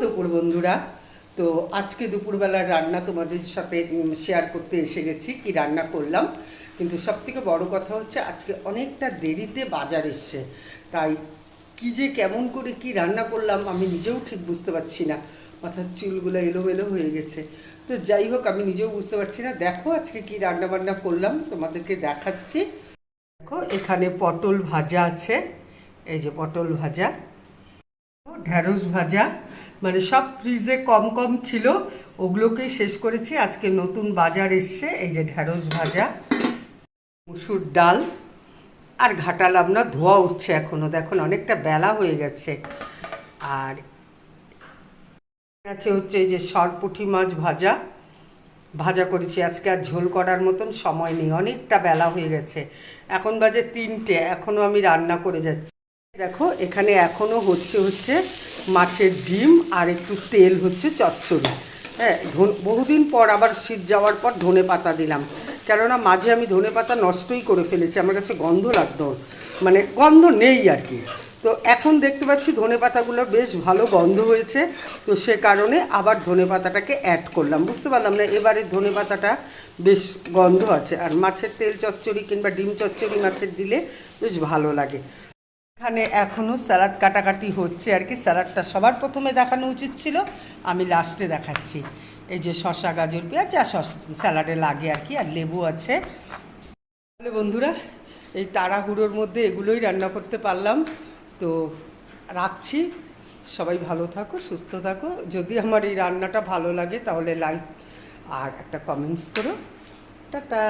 দুপুর বন্ধুরা। তো আজকে দুপুরবেলার রান্না তোমাদের সাথে শেয়ার করতে এসে গেছি কি রান্না করলাম। কিন্তু সবথেকে বড় কথা হচ্ছে আজকে অনেকটা দেরিতে বাজার এসছে, তাই কি যে কেমন করে কি রান্না করলাম আমি নিজেও ঠিক বুঝতে পারছি না। মাথার চুলগুলো এলোমেলো হয়ে গেছে। তো যাই হোক, আমি নিজেও বুঝতে পারছি না। দেখো আজকে কি রান্না বান্না করলাম তোমাদেরকে দেখাচ্ছি। দেখো এখানে পটল ভাজা আছে, এই যে পটল ভাজা, ঢ্যাঁড়স ভাজা, মানে সব ফ্রিজে কম কম ছিল, ওগুলোকেই শেষ করেছি। আজকে নতুন বাজার এসছে, এই যে ঢ্যাঁড়স ভাজা, মুসুর ডাল, আর ঘাটালাম না, ধোয়া উঠছে এখনও, দেখুন অনেকটা বেলা হয়ে গেছে। আর আছে হচ্ছে এই যে সরপুঁটি মাছ ভাজা ভাজা করেছি আজকে। আর ঝোল করার মতন সময় নেই, অনেকটা বেলা হয়ে গেছে, এখন বাজে 3টে, এখনও আমি রান্না করে যাচ্ছি। দেখো এখানে এখনও হচ্ছে মাছের ডিম আর একটু তেল হচ্ছে চচ্চড়ি। হ্যাঁ, বহুদিন পর আবার শীত যাওয়ার পর ধনে পাতা দিলাম, কেননা মাঝে আমি ধনে পাতা নষ্টই করে ফেলেছি, আমার কাছে গন্ধ লাগতো, মানে গন্ধ নেই আর কি। তো এখন দেখতে পাচ্ছি ধনে পাতাগুলো বেশ ভালো গন্ধ হয়েছে, তো সে কারণে আবার ধনে পাতাটাকে অ্যাড করলাম। বুঝতে পারলাম না, এবারে ধনে পাতাটা বেশ গন্ধ আছে। আর মাছের তেল চচ্চড়ি কিংবা ডিম চচ্চড়ি মাছের দিলে বেশ ভালো লাগে। এখানে এখনও স্যালাড কাটাকাটি হচ্ছে আর কি। স্যালাডটা সবার প্রথমে দেখানো উচিত ছিল, আমি লাস্টে দেখাচ্ছি। এই যে শসা গাজর পেঁয়াজ যা স্যালাডে লাগে আর কি, আর লেবু আছে। তাহলে বন্ধুরা, এই তাড়াহুড়োর মধ্যে এগুলোই রান্না করতে পারলাম। তো রাখছি, সবাই ভালো থাকো, সুস্থ থাকো। যদি আমার এই রান্নাটা ভালো লাগে তাহলে লাইক আর একটা কমেন্টস করো। টাটা।